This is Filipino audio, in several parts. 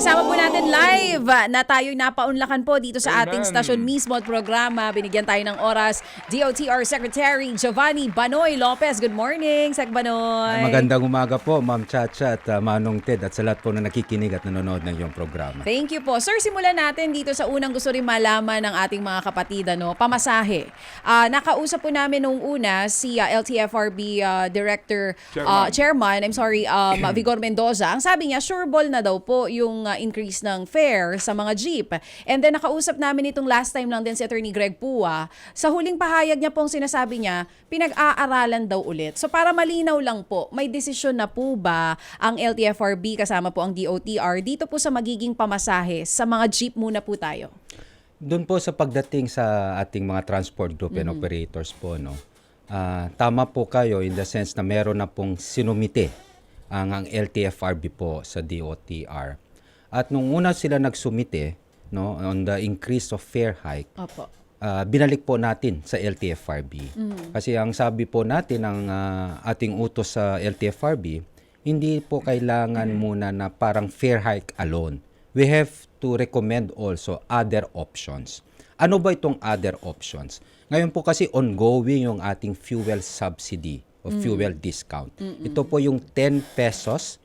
Kasama po natin live na tayo'y napaunlakan po dito sa ating Amen. stasyon mismo at programa. Binigyan tayo ng oras. DOTR Secretary Giovanni Banoy Lopez. Good morning, Sec Banoy. Magandang umaga po, Ma'am Chacha at Manong Ted at sa lahat po na nakikinig at nanonood ng iyong programa. Thank you po. Sir, simulan natin dito sa unang gusto rin malaman ng ating mga kapatid, pamasahe. Nakausap po namin nung una si LTFRB Director, Chairman, Vigor Mendoza. Ang sabi niya, sure ball na daw po yung increase ng fare sa mga jeep. And then nakausap namin itong last time lang din si Attorney Greg Pua. Sa huling pahayag niya pong sinasabi niya, pinag-aaralan daw ulit. So para malinaw lang po, may desisyon na po ba ang LTFRB kasama po ang DOTR dito po sa magiging pamasahe sa mga jeep muna po tayo? Doon po sa pagdating sa ating mga transport group and operators po, tama po kayo in the sense na meron na pong sinumite ang LTFRB po sa DOTR. At nung una sila nagsumite on the increase of fare hike, Opo. binalik po natin sa LTFRB. Kasi ang sabi po natin ng ating utos sa LTFRB, hindi po kailangan muna na parang fare hike alone. We have to recommend also other options. Ano ba itong other options? Ngayon po kasi ongoing yung ating fuel subsidy o fuel discount. Ito po yung 10 pesos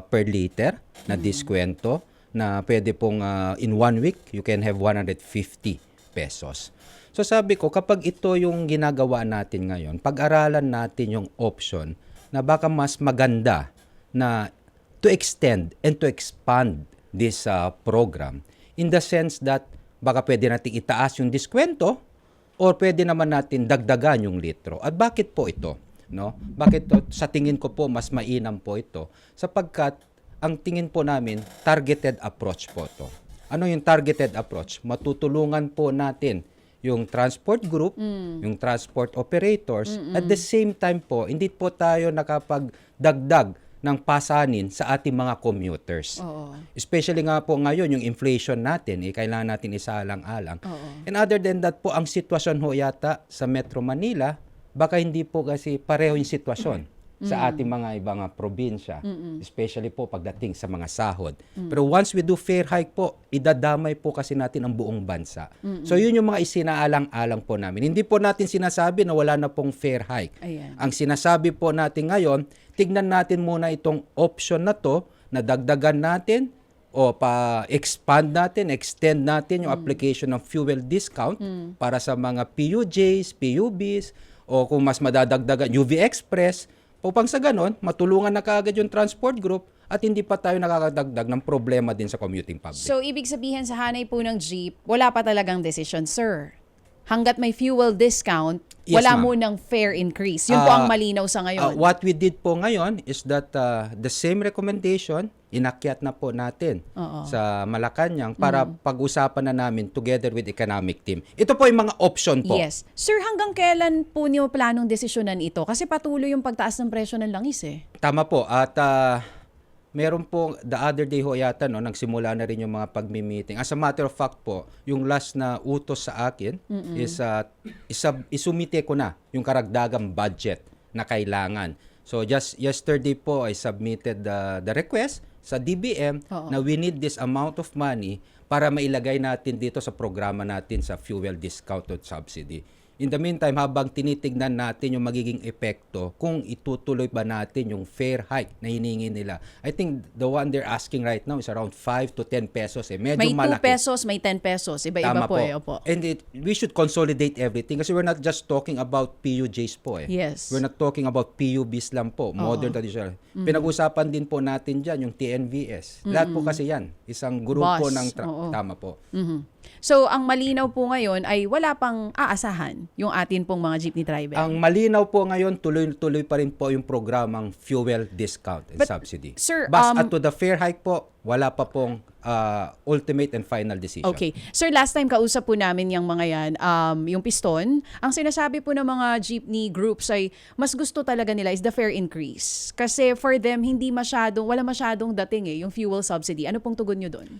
per liter na diskwento na pwede pong in 1 week you can have 150 pesos. So sabi ko, kapag ito yung ginagawa natin ngayon, pag-aralan natin yung option na baka mas maganda na to extend and to expand this program in the sense that baka pwede natin itaas yung diskwento or pwede naman natin dagdagan yung litro. At bakit po ito? Bakit to? Sa tingin ko po mas mainam po ito sapagkat ang tingin po namin targeted approach po to. Ano yung targeted approach? Matutulungan po natin yung transport group, yung transport operators. At the same time po, hindi po tayo nakapagdagdag ng pasanin sa ating mga commuters. Oo. Especially nga po ngayon, yung inflation natin, kailangan natin isaalang-alang. And other than that po, ang sitwasyon ho yata sa Metro Manila, baka hindi po kasi pareho yung sitwasyon sa ating mga ibang probinsya, especially po pagdating sa mga sahod. Pero once we do fare hike po, idadamay po kasi natin ang buong bansa. So yun yung mga isinaalang-alang po namin. Hindi po natin sinasabi na wala na pong fare hike. Ayan. Ang sinasabi po natin ngayon, tignan natin muna itong option na to, na dagdagan natin o pa-expand natin, extend natin yung application ng fuel discount para sa mga PUJs, PUBs, o kung mas madadagdagan, UV Express, upang sa ganon, matulungan na kaagad yung transport group at hindi pa tayo nakakadagdag ng problema din sa commuting public. So ibig sabihin sa hanay po ng jeep, wala pa talagang decision, sir. Hanggat may fuel discount, Yes, wala ma'am. munang fare increase. Yun po ang malinaw sa ngayon. What we did po ngayon is that the same recommendation, inakyat na po natin sa Malacanang para pag-usapan na namin together with economic team. Ito po yung mga option po. Yes. Sir, hanggang kailan po niyo planong desisyonan ito? Kasi patuloy yung pagtaas ng presyo ng langis eh. Tama po. At meron po, the other day ho yata, nagsimula na rin yung mga pagmi-meeting. As a matter of fact po, yung last na utos sa akin is isumite ko na yung karagdagang budget na kailangan. So just yesterday po, I submitted the request sa DBM na we need this amount of money para mailagay natin dito sa programa natin sa fuel discount at subsidy. In the meantime, habang tinitignan natin yung magiging epekto, kung itutuloy ba natin yung fare hike na hiningi nila. I think the one they're asking right now is around 5 to 10 pesos. Medyo May 2 malaki. pesos, may 10 pesos. Iba-iba Tama po eh. Opo. And we should consolidate everything kasi we're not just talking about PUJs po eh. Yes. We're not talking about PUBs lang po, modern traditional. Pinag-usapan din po natin dyan yung TNVS. Lahat po kasi yan. Isang grupo Bus. ng tama po. So, ang malinaw po ngayon ay wala pang aasahan yung atin pong mga jeepney driver. Ang malinaw po ngayon, tuloy-tuloy pa rin po yung programang fuel discount and subsidy. Sir, As to the fare hike po, wala pa pong ultimate and final decision. Okay. Sir, last time kausap po namin yung mga yan, yung piston, ang sinasabi po ng mga jeepney groups ay mas gusto talaga nila is the fare increase. Kasi for them, wala masyadong dating yung fuel subsidy. Ano pong tugon nyo doon?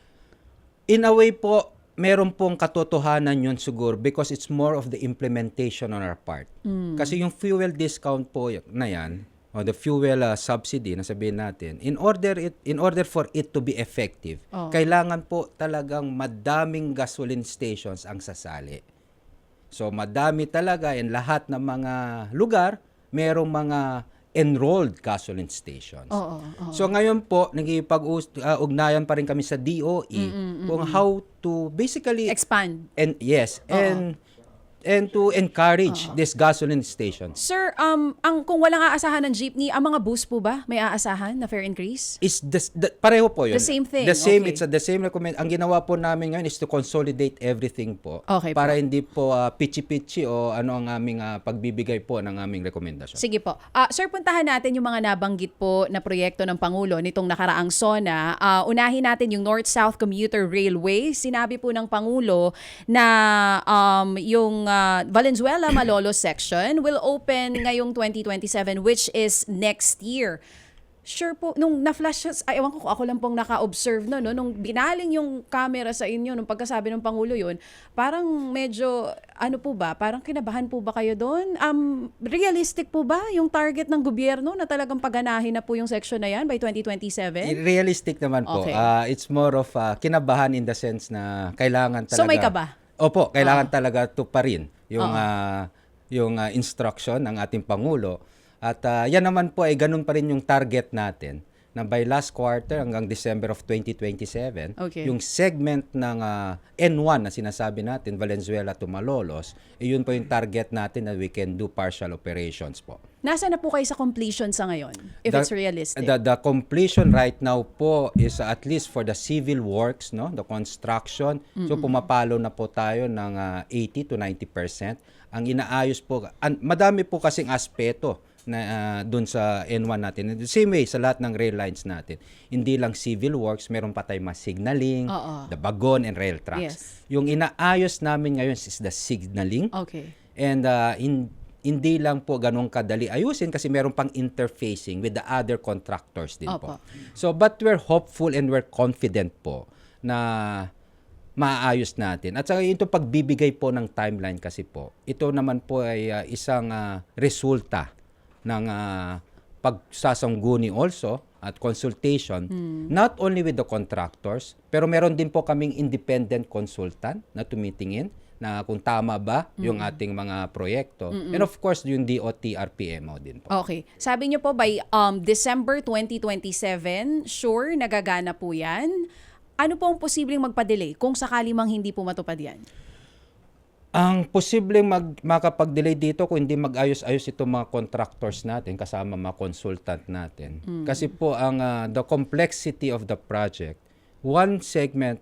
In a way po, meron pong katotohanan yun siguro because it's more of the implementation on our part. Kasi yung fuel discount po na yan, o the fuel subsidy na sabihin natin, in order for it to be effective, kailangan po talagang madaming gasoline stations ang sasali. So madami talaga, in lahat ng mga lugar, merong mga enrolled gasoline stations. So ngayon po, nagipag-ugnayan pa rin kami sa DOE kung how to basically Expand. And to encourage these gasoline stations. Sir, kung walang aasahan ng jeepney, ang mga bus po ba may aasahan na fare increase? Is pareho po yun. The same thing, The same, okay. it's the same recommend. Ang ginawa po namin ngayon is to consolidate everything po. Okay para po. hindi po pichi-pichi o ano ang aming pagbibigay po ng aming rekomendasyon. Sige po. Sir, puntahan natin yung mga nabanggit po na proyekto ng Pangulo nitong nakaraang SONA. Unahin natin yung North-South Commuter Railway. Sinabi po ng Pangulo na yung Valenzuela-Malolos section will open ngayong 2027, which is next year. Sure po, nung na-flash, ewan ko, ako lang pong naka-observe no, nung binaling yung camera sa inyo, nung pagkasabi ng Pangulo yun, parang medyo, ano po ba, parang kinabahan po ba kayo doon? Realistic po ba yung target ng gobyerno na talagang paganahin na po yung section na yan by 2027? Realistic naman po. Okay. It's more of kinabahan in the sense na kailangan talaga. So may kaba? Opo, kailangan talaga tuparin yung instruction ng ating Pangulo. At yan naman po ay ganun pa rin yung target natin na by last quarter hanggang December of 2027, yung segment ng N1 na sinasabi natin, Valenzuela to Malolos, yun po yung target natin na we can do partial operations po. Nasaan na po kayo sa completion sa ngayon, if it's realistic? The completion right now po is at least for the civil works, no, the construction. So pumapalo na po tayo ng 80 to 90%. Ang inaayos po, madami po kasing aspeto na doon sa N1 natin. The same way sa lahat ng rail lines natin. Hindi lang civil works, meron pa tayong mga signaling, the bagon and rail tracks. Yes. Yung inaayos namin ngayon is the signaling. Okay. And hindi lang po ganun kadali ayusin kasi meron pang interfacing with the other contractors din po. So but we're hopeful and we're confident po na maayos natin. At saka ito pagbibigay po ng timeline kasi po, ito naman po ay isang resulta ng pagsasangguni also at consultation, not only with the contractors, pero meron din po kaming independent consultant na tumitingin na kung tama ba yung ating mga proyekto. And of course, yung DOT RPMO din po. Okay. Sabi niyo po by December 2027, sure, nagagana po yan. Ano po ang posibleng magpa-delay kung sakali mang hindi po matupad yan? Ang posibleng makapag-delay dito kung hindi mag-ayos-ayos itong mga contractors natin kasama mga consultant natin. Kasi po ang the complexity of the project, one segment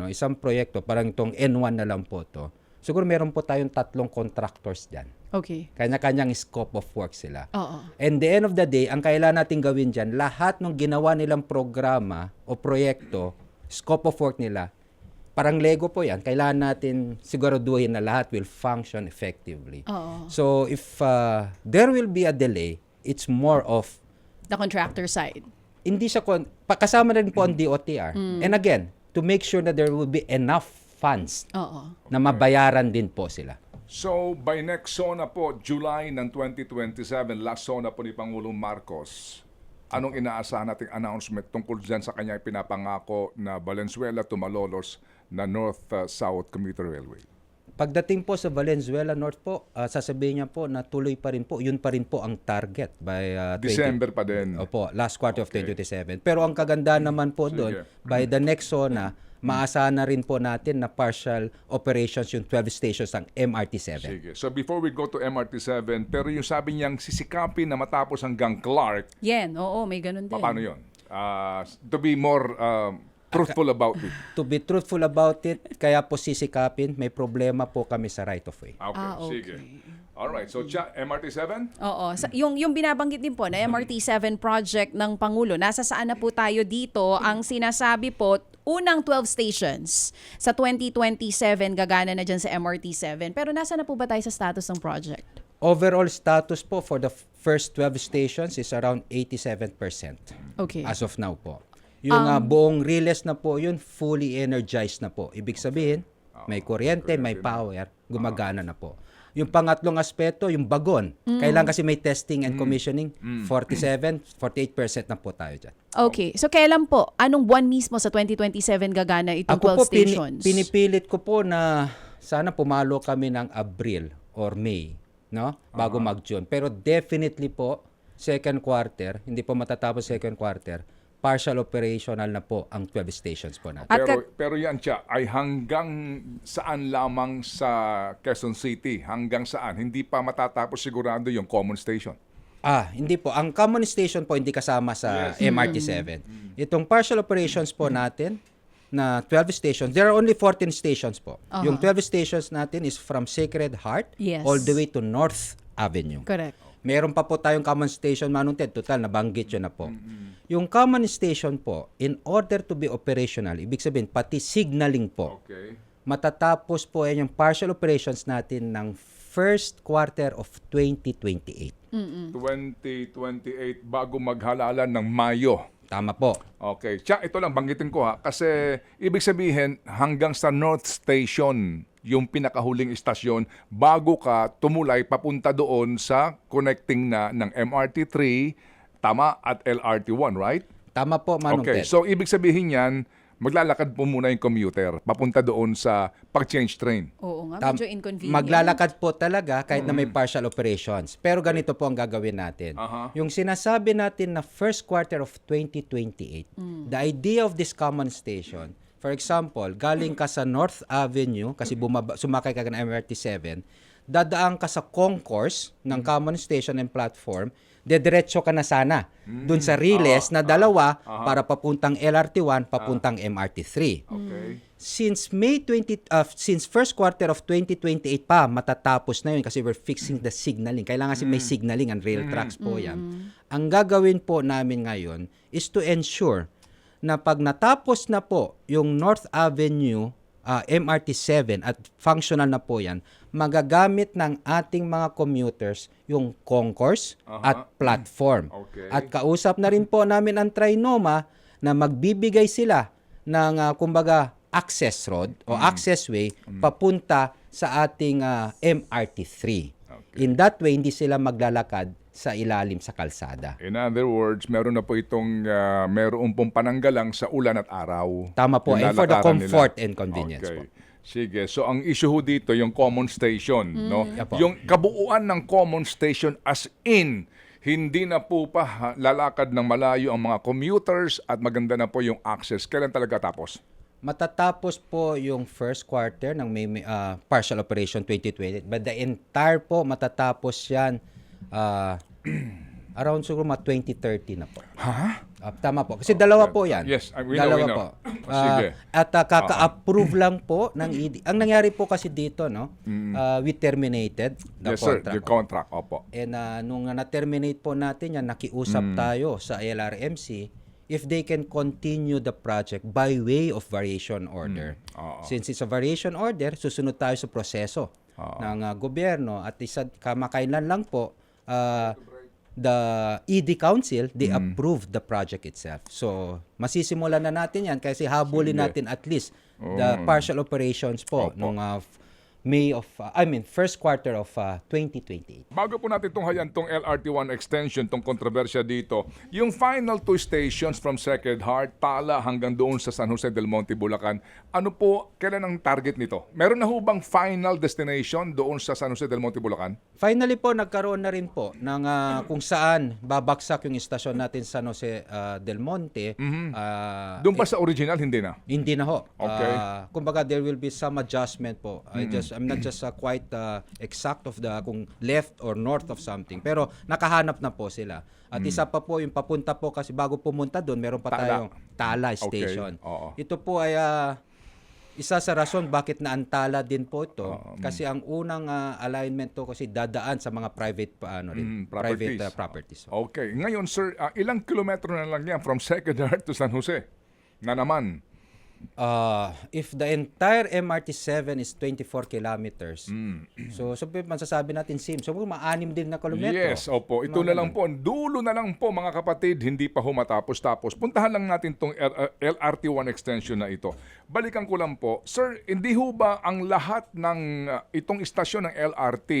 isang proyekto, parang itong N1 na lang po to. Siguro meron po tayong 3 contractors diyan. Okay. Kanya-kanyang scope of work sila. Oo. And the end of the day, ang kailangan natin gawin diyan, lahat ng ginawa nilang programa o proyekto, scope of work nila, parang Lego po yan. Kailangan natin siguraduhin na lahat will function effectively. So if there will be a delay, it's more of The contractor side. hindi siya kasama na rin po ang DOTR. And again, to make sure that there will be enough funds na mabayaran din po sila. So, by next SONA po, July ng 2027, last SONA po ni Pangulong Marcos, anong inaasahan nating announcement tungkol dyan sa kanyang pinapangako na Valenzuela to Malolos na North-South Commuter Railway? Pagdating po sa Valenzuela North po, sasabihin niya po na tuloy pa rin po, yun pa rin po ang target by December pa din. Opo, last quarter of 2027. Pero ang kagandahan naman po doon, by the next SONA, maasahan na rin po natin na partial operations yung 12 stations ng MRT-7. Sige. So before we go to MRT-7, pero yung sabi niyang sisikapin na matapos hanggang Clark, Yan, oo, may ganun din. paano yun? To be more truthful about it. To be truthful about it, kaya po sisikapin, may problema po kami sa right of way. Okay, sige. Alright, so MRT-7? Oo. Yung binabanggit din po na MRT-7 project ng Pangulo, nasa saan na po tayo dito? Ang sinasabi po, unang 12 stations sa 2027 gagana na dyan sa MRT-7. Pero nasa na po ba tayo sa status ng project? Overall status po for the first 12 stations is around 87%. Okay. As of now po. Yung buong Riles na po, yun fully energized na po. Ibig sabihin, may kuryente, may power, gumagana na po. Yung pangatlong aspeto, yung bagon. Kailangan kasi may testing and commissioning. 48% na po tayo dyan. Okay. So kailan po? Anong buwan mismo sa 2027 gagana itong Ako 12 po, stations? pinipilit ko po na sana pumalo kami ng Abril or May, no? Bago mag-June. Pero definitely po, second quarter, hindi po matatapos second quarter, partial operational na po ang 12 stations po natin. At Pero yan siya ay hanggang saan lamang sa Quezon City? Hanggang saan? Hindi pa matatapos sigurado yung common station. Hindi po. Ang common station po hindi kasama sa MRT-7. Itong partial operations po natin na 12 stations, there are only 14 stations po. Yung 12 stations natin is from Sacred Heart Yes. all the way to North Avenue. Correct. Meron pa po tayong common station, Manong Ted. Total, nabanggit yun na po. Yung common station po, in order to be operational, ibig sabihin, pati signaling po, Okay. matatapos po yan yung partial operations natin ng first quarter of 2028. 2028 bago maghalalan ng Mayo. Tama po. Okay. Tiyak, ito lang, banggitin ko ha. Kasi ibig sabihin, hanggang sa North Station, yung pinakahuling istasyon, bago ka tumulay papunta doon sa connecting na ng MRT3, tama, at LRT1, right? Tama po, Manong Okay. Ted. So, ibig sabihin yan, maglalakad po muna yung commuter papunta doon sa pag-change train. Oo nga, medyo inconvenient. Maglalakad po talaga kahit na may partial operations. Pero ganito po ang gagawin natin. Yung sinasabi natin na first quarter of 2028, the idea of this common station, for example, galing ka sa North Avenue, kasi sumakay ka ng MRT-7, dadaan ka sa concourse ng common station and platform, dediretso ka na sana dun sa Riles na dalawa para papuntang LRT1, papuntang MRT3. Okay. Since since first quarter of 2028 pa matatapos na yun kasi we're fixing the signaling. Kailangan kasi may signaling ang rail tracks po yan. Ang gagawin po namin ngayon is to ensure na pag natapos na po yung North Avenue MRT-7 at functional na po yan, magagamit ng ating mga commuters yung concourse at platform. Okay. At kausap na rin po namin ang Trinoma na magbibigay sila ng kumbaga access road o access way papunta sa ating MRT-3. In that way, hindi sila maglalakad sa ilalim sa kalsada. In other words, meron na po itong meron pong pananggalang sa ulan at araw. Tama po, Yung and for the lalakaran comfort nila. and convenience po. Sige. So, ang issue ho dito, yung common station. No? Yeah po. Yung kabuuan ng common station as in, hindi na po pa lalakad ng malayo ang mga commuters at maganda na po yung access. Kailan talaga tapos? Matatapos po yung first quarter ng may partial operation 2020. But the entire po, matatapos yan around siguro 2030 na po. Tama po. Kasi dalawa po yan. Yes, we dalawa know. po. Sige. At kaka-approve lang po ng ED. Ang nangyari po kasi dito, no, we terminated the Yes, sir. contract. The contract, opo. And nung na-terminate po natin yan, nakiusap tayo sa LRMC if they can continue the project by way of variation order. Since it's a variation order, susunod tayo sa proseso ng gobyerno at kamakailan lang po the ED Council, they approved the project itself. So, masisimulan na natin yan kasi habulin natin at least the partial operations po nung first quarter of 2028. Bago po natin tunghayan tong LRT1 extension, tong kontrobersya dito, yung final two stations from Sacred Heart, Tala hanggang doon sa San Jose del Monte, Bulacan, ano po, kailan ang target nito? Meron na ho bang final destination doon sa San Jose del Monte, Bulacan? Finally po, nagkaroon na rin po ng kung saan babagsak yung istasyon natin sa San Jose del Monte. Doon pa sa original, hindi na? Hindi na ho. Okay. Kumbaga, there will be some adjustment po. I'm not just quite exact of the kung left or north of something. Pero nakahanap na po sila. At isa pa po, yung papunta po kasi bago pumunta doon, meron pa Tala. tayong Tala Station. Okay. Oo. Ito po ay isa sa rason bakit naantala din po ito. Kasi ang unang alignment to kasi dadaan sa mga private private properties. Okay. Ngayon, sir, ilang kilometro na lang yan from Sacred Heart to San Jose? Na naman. If the entire MRT-7 is 24 kilometers, so masasabi natin, Sim, so maanim din na kilometro. Yes, opo. Ito na lang po. Ang dulo na lang po, mga kapatid. Hindi pa humatapos-tapos. Puntahan lang natin itong LRT1 extension na ito. Balikan ko lang po. Sir, hindi ho ba ang lahat ng itong istasyon ng LRT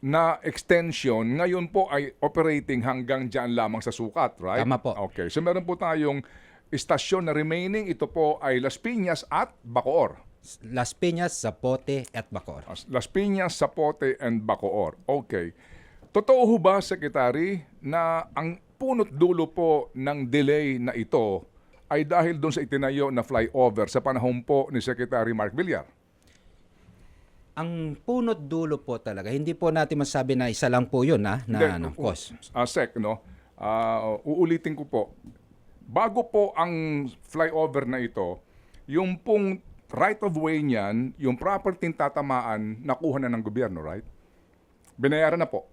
na extension ngayon po ay operating hanggang dyan lamang sa sukat, right? Tama po. Okay. So meron po tayong istasyon na remaining. Ito po ay Las Piñas at Bacoor. Las Piñas, Zapote, at Bacoor. Las Piñas, Zapote, and Bacoor. Okay. Totoo ho ba, Secretary, na ang punot dulo po ng delay na ito ay dahil doon sa itinayo na flyover sa panahon po ni Secretary Mark Villar? Ang punot dulo po talaga, hindi po natin masabi na isa lang po yun cause. Sec, no? Uulitin ko po. Bago po ang flyover na ito, yung pong right of way niyan, yung property tatamaan, nakuha na ng gobyerno, right? Binayaran na po.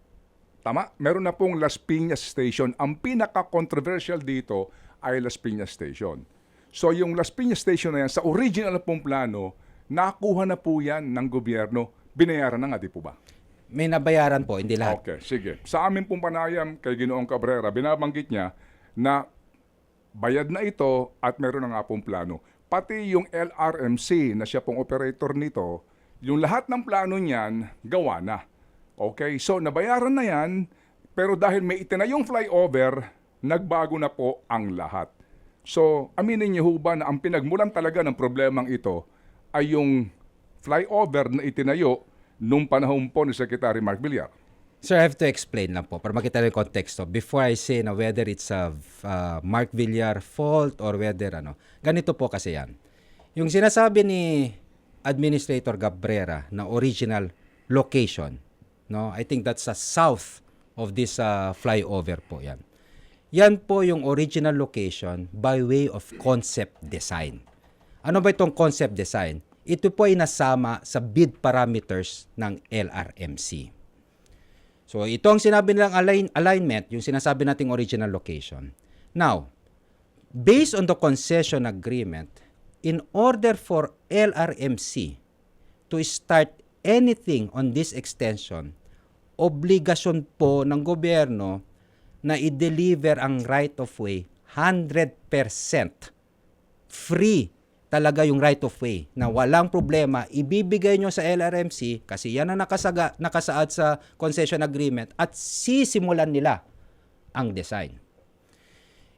Tama? Meron na pong Las Piñas Station. Ang pinaka-controversial dito ay Las Piñas Station. So yung Las Piñas Station na yan, sa original pong plano, nakuha na po yan ng gobyerno. Binayaran na nga, di po ba? May nabayaran po, hindi lahat. Okay, sige. Sa amin pong panayam kay Ginoong Cabrera, binabanggit niya na bayad na ito at meron na nga pong plano. Pati yung LRMC na siya pong operator nito, yung lahat ng plano niyan, gawa na. Okay, so nabayaran na yan, pero dahil may itinayong flyover, nagbago na po ang lahat. So, aminin niyo ho ba na ang pinagmulan talaga ng problemang ito ay yung flyover na itinayo nung panahon po ni Secretary Mark Villar? Sir, I have to explain lang po para makita rin yung konteksto. Before I say na whether it's a Mark Villar fault or whether ganito po kasi yan. Yung sinasabi ni Administrator Cabrera na original location, I think that's sa south of this flyover po yan. Yan po yung original location by way of concept design. Ano ba itong concept design? Ito po ay nasama sa bid parameters ng LRMC. So, ito ang sinabi nilang alignment, yung sinasabi nating original location. Now, based on the concession agreement, in order for LRMC to start anything on this extension, obligasyon po ng gobyerno na i-deliver ang right-of-way 100% free talaga yung right-of-way na walang problema, ibibigay nyo sa LRMC kasi yan ang nakasaad sa concession agreement at sisimulan nila ang design.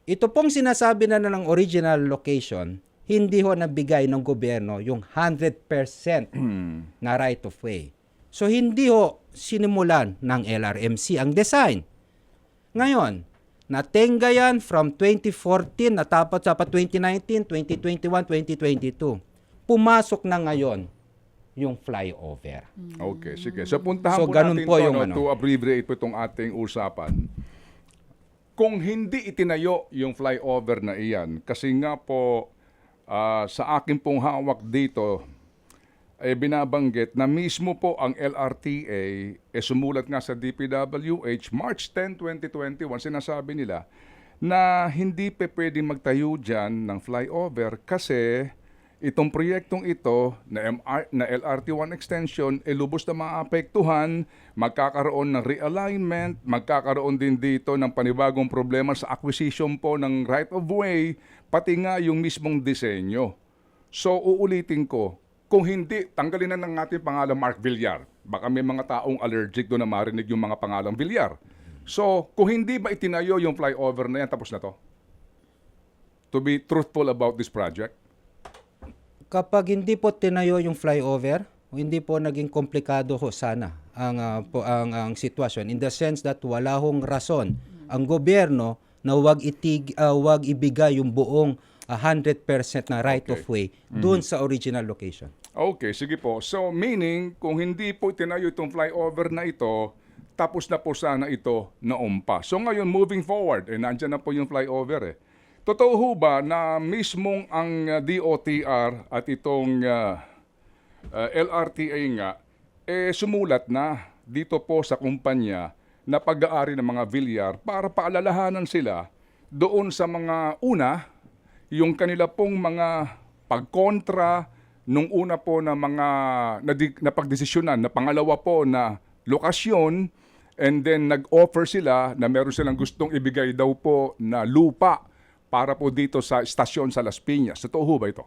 Ito pong sinasabi na ng original location, hindi ho nabigay ng gobyerno yung 100% na right-of-way. So hindi ho sinimulan ng LRMC ang design. Ngayon, natenga yan from 2014, natapos sa 2019, 2021, 2022. Pumasok na ngayon yung flyover. Okay, sige. So puntahan So, po ganun natin po to, yung to abbreviate po itong ating usapan. Kung hindi itinayo yung flyover na iyan, kasi nga po sa akin pong hawak dito, binabanggit na mismo po ang LRTA sumulat nga sa DPWH March 10, 2021, sinasabi nila na hindi pa pwedeng magtayo dyan ng flyover kasi itong proyektong ito na LRT1 extension lubos na maapektuhan, magkakaroon ng realignment, magkakaroon din dito ng panibagong problema sa acquisition po ng right of way, pati nga yung mismong disenyo. So uulitin ko, kung hindi, tanggalin na ng ating pangalan Mark Villar. Baka may mga taong allergic doon na marinig yung mga pangalang Villar. So, kung hindi ba itinayo yung flyover na yan, tapos na to? To be truthful about this project? Kapag hindi po tinayo yung flyover, hindi po naging komplikado ho sana ang sitwasyon in the sense that wala hong rason ang gobyerno na wag ibigay yung buong 100% na right of way doon sa original location. Okay, sige po. So, meaning, kung hindi po tinayo itong flyover na ito, tapos na po sana ito noon pa. So, ngayon, moving forward, nandyan na po yung flyover Totoo ho ba na mismong ang DOTR at itong LRTA nga, sumulat na dito po sa kumpanya na pag-aari ng mga Villar para paalalahanan sila doon sa mga yung kanila pong mga pagkontra nung una po na mga napagdesisyonan na pangalawa po na lokasyon, and then nag-offer sila na meron silang gustong ibigay daw po na lupa para po dito sa istasyon sa Las Piñas. Totoo ho ba ito?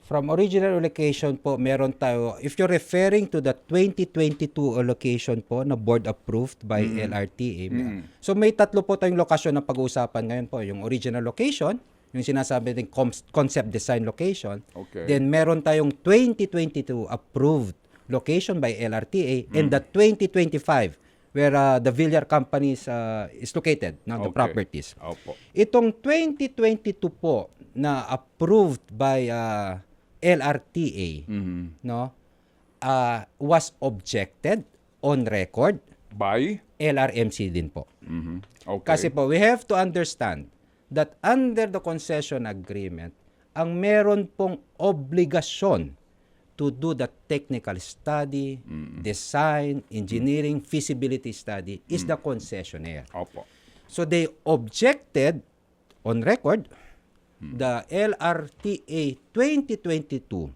From original allocation po, meron tayo, if you're referring to the 2022 allocation po na board approved by LRTA, so may tatlo po tayong lokasyon na pag-uusapan ngayon po. Yung original location, yung sinasabi ng concept design location. Okay. Then meron tayong 2022 approved location by LRTA and the 2025 where the Villar company is located, now the Okay. properties. Opo. Itong 2022 po na approved by LRTA, no, was objected on record By? LRMC din po. Okay. Kasi po, we have to understand that under the concession agreement, ang meron pong obligasyon to do the technical study, design, engineering, feasibility study is the concessionaire. Opo. So they objected on record the LRTA 2022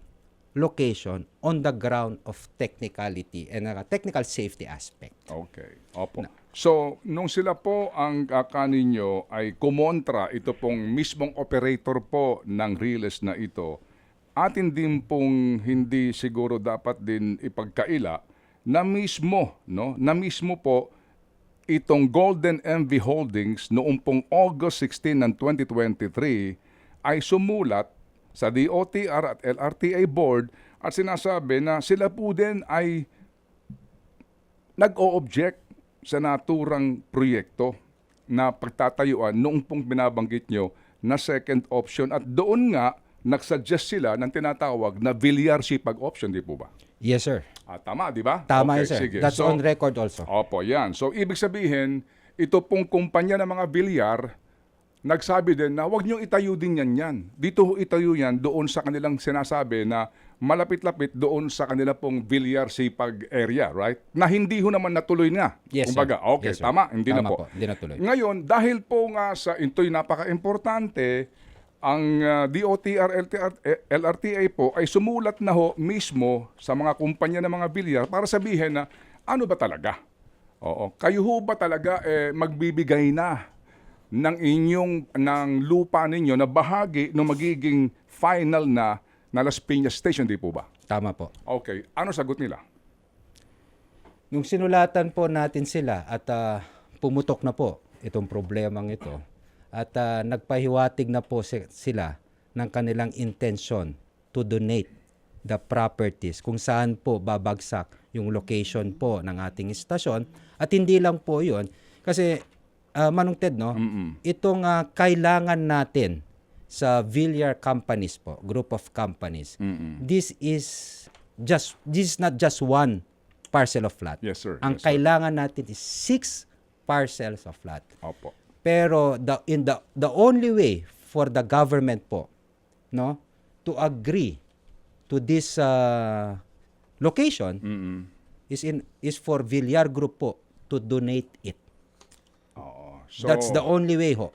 location on the ground of technicality and technical safety aspect. Okay. Opo. So, nung sila po ang kaninyo ay kumontra ito pong mismong operator po ng Riles na ito, atin din pong hindi siguro dapat din ipagkaila na mismo, no? Na mismo po itong Golden MV Holdings noong pong August 16 ng 2023 ay sumulat sa DOTR at LRTA board at sinasabi na sila po din ay nag-o-object sa naturang proyekto na pagtatayuan noong pong binabanggit nyo na second option at doon nga nagsuggest sila ng tinatawag na Villar Sipag option, di po ba? Yes, sir. Tama, di ba? Tama Okay, yun, sir. sige. That's on record also. Opo, yan. So, ibig sabihin, ito pong kumpanya ng mga Villar, nagsabi din na huwag niyong itayo din yan. Dito ho itayo yan doon sa kanilang sinasabi na malapit-lapit doon sa kanila pong Villar Sipag area, right? Na hindi ho naman natuloy nga. Yes, Kumbaga, sir. okay, Yes, sir. tama, hindi Tama na po. hindi natuloy. Ngayon, dahil po nga sa ito'y napaka-importante, ang DOTR LRTA po ay sumulat na ho mismo sa mga kumpanya ng mga Villar para sabihin na ano ba talaga? Oo, kayo ho ba talaga magbibigay na ng lupa ninyo na bahagi ng magiging final na Las Piñas Station, di po ba? Tama po. Okay, ano sagot nila? Nung sinulatan po natin sila at pumutok na po itong problemang ito at nagpahiwatig na po sila ng kanilang intention to donate the properties kung saan po babagsak yung location po ng ating istasyon at hindi lang po yun kasi Manong Ted, no? Itong kailangan natin sa Villar companies po, group of companies. This is not just one parcel of land. Yes, sir. Ang Yes, sir. kailangan natin is 6 parcels of land. Opo. Pero the only way for the government po, no, to agree to this location is for Villar Group po to donate it. So, That's the only way ho.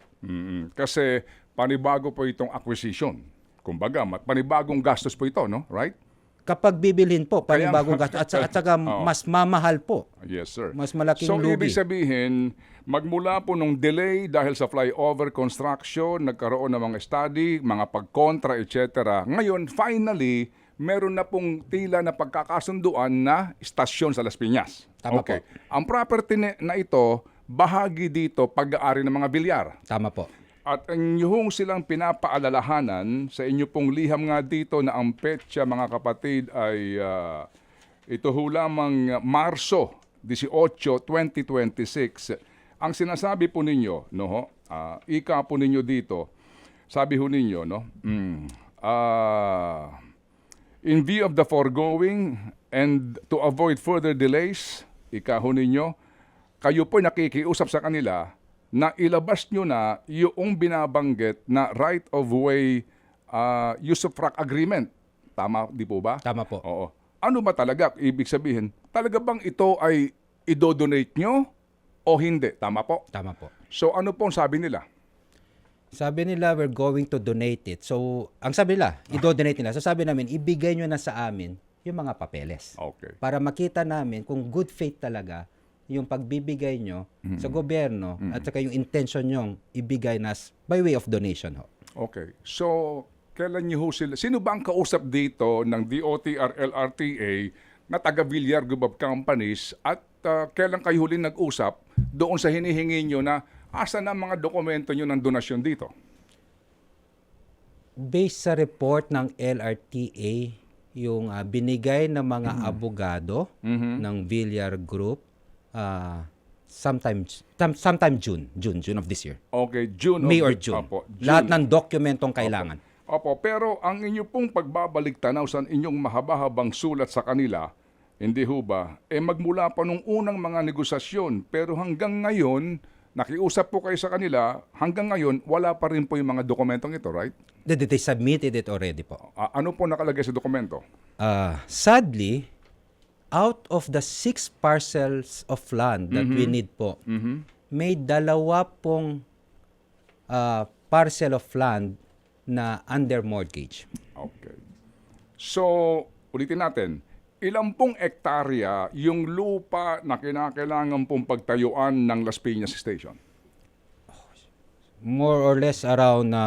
Kasi panibago po itong acquisition. Kumbaga, panibagong gastos po ito, no? Right? Kapag bibilhin po, Kaya- panibagong gasto at saka mas mamahal po. Yes, sir. Mas malaking so, lugi. ibig sabihin, magmula po nung delay dahil sa flyover construction, nagkaroon ng mga study, mga pagkontra, etc. Ngayon, finally, meron na pong tila na pagkakasunduan na istasyon sa Las Piñas. Tama okay. po. Ang property na ito, bahagi dito pag-aari ng mga Villar. Tama po. At ang inyong silang pinapaalalahanan sa inyo pong liham nga dito na ang petsa, mga kapatid, ay ito ho lamang Marso 18, 2026. Ang sinasabi po ninyo, no, ika po ninyo dito, sabi ho ninyo, no, in view of the foregoing and to avoid further delays, ika ho ninyo, kayo po nakikiusap sa kanila na ilabas nyo na yung binabanggit na right-of-way use-of-frac agreement. Tama, di po ba? Tama po. Oo. Ano ba talaga? Ibig sabihin, talaga bang ito ay idodonate nyo o hindi? Tama po? Tama po. So ano po ang sabi nila? Sabi nila, we're going to donate it. So, ang sabi nila, i-donate nila. So, sabi namin, ibigay nyo na sa amin yung mga papeles. Okay. Para makita namin kung good faith talaga yung pagbibigay nyo sa gobyerno at saka yung intention nyong ibigay nas by way of donation ho. Okay. So, kailan niyo ho sila? Sino ba ang kausap dito ng DOTR LRTA na taga Villar Group of Companies at kailan kayo huli nag-usap doon sa hinihingi nyo na asa na mga dokumento nyo ng donasyon dito? Based sa report ng LRTA, yung binigay ng mga abogado ng Villar Group sometime June of this year. Okay, June. May or of- June. Opo, Lahat ng dokumentong kailangan. Opo, pero ang inyo pong pagbabalik tanaw sa inyong mahaba-habang sulat sa kanila, hindi ho ba, magmula pa nung unang mga negosasyon, pero hanggang ngayon, nakiusap po kayo sa kanila, hanggang ngayon, wala pa rin po yung mga dokumentong ito, right? They submitted it already po. Ano po nakalagay sa dokumento? Sadly, out of the 6 parcels of land that we need po, may 2 pong parcel of land na under mortgage. Okay. So, ulitin natin, ilang pong ektarya yung lupa na kinakailangan pong pagtayuan ng Las Piñas Station? More or less around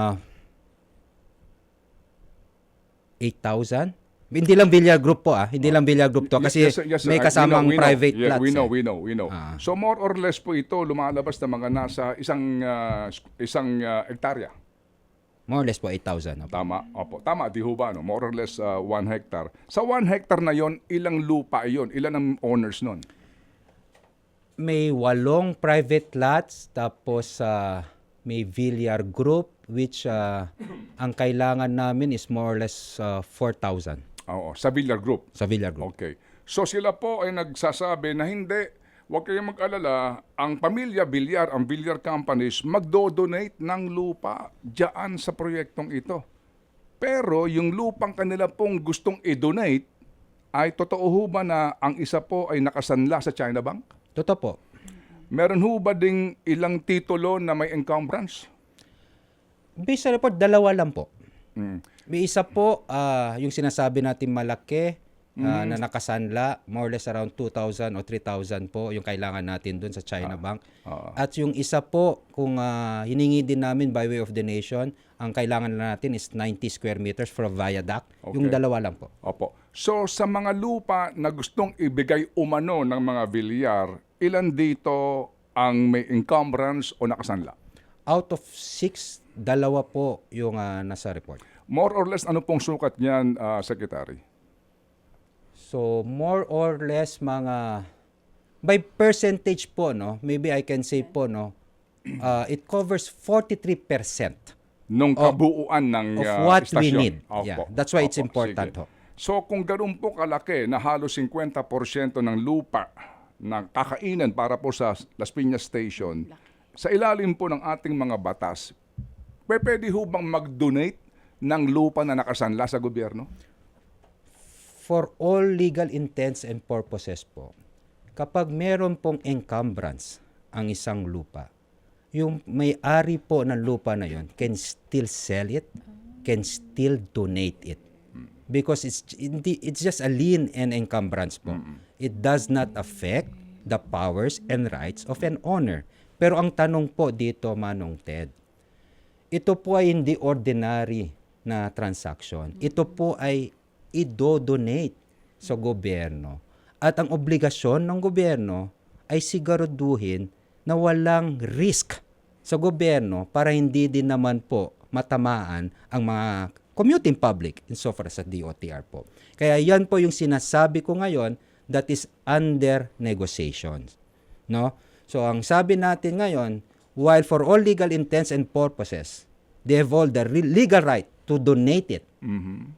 8,000. Hindi lang Villar Group po hindi lang Villar Group to kasi Yes, sir. may kasamang We know. private Yeah, plots. we know. So more or less po ito lumalabas na mga nasa isang ektarya. More or less po 8,000. Opo. Tama? Opo. Tama, di ho ba? No? More or less 1 hectare. Sa 1 hectare na yon, ilang lupa yon? Ilan ang owners nun? May 8 private lots tapos may Villar Group which ang kailangan namin is more or less 4,000 Oo, sa Villar Group. sa Villar Group. Okay. So sila po ay nagsasabi na hindi, huwag kayong mag-alala, ang pamilya Villar, ang Villar Companies, magdo-donate ng lupa diyan sa proyektong ito. Pero yung lupang kanila pong gustong i-donate, ay totoo ho ba na ang isa po ay nakasanla sa China Bank? Totoo po. Meron ho ba ding ilang titulo na may encumbrance? Based sa report, 2 lang po. Mm. May isa po, yung sinasabi natin malaki na nakasanla, more or less around 2,000 o 3,000 po yung kailangan natin dun sa China Bank. At yung isa po, kung hiningi din namin by way of donation, ang kailangan natin is 90 square meters for a viaduct. Okay. Yung 2 lang po. Opo. So sa mga lupa na gustong ibigay umano ng mga Villar, ilan dito ang may encumbrance o nakasanla? Out of 6, 2 po yung nasa report. More or less, ano pong sukat niyan, Secretary? So, more or less mga, by percentage po, no, maybe I can say po, no, it covers 43% Nung kabuuan ng of what we istasyon. need. Yeah, that's why it's important. Sige. So kung ganoon po kalaki na halos 50% ng lupa na kakainan para po sa Las Piñas Station, sa ilalim po ng ating mga batas, pwede ho bang mag-donate ng lupa na nakasanla sa gobyerno? For all legal intents and purposes po, kapag meron pong encumbrance ang isang lupa, yung may-ari po ng lupa na yon can still sell it, can still donate it. Because it's just a lien and encumbrance po. It does not affect the powers and rights of an owner. Pero ang tanong po dito, Manong Ted, ito po ay hindi ordinary na transaction. Ito po ay i-donate sa gobyerno. At ang obligasyon ng gobyerno ay siguraduhin na walang risk sa gobyerno para hindi din naman po matamaan ang mga commuting public insofar as sa DOTR po. Kaya yan po yung sinasabi ko ngayon that is under negotiations. No? So ang sabi natin ngayon, while for all legal intents and purposes, they have all the legal right to donate it.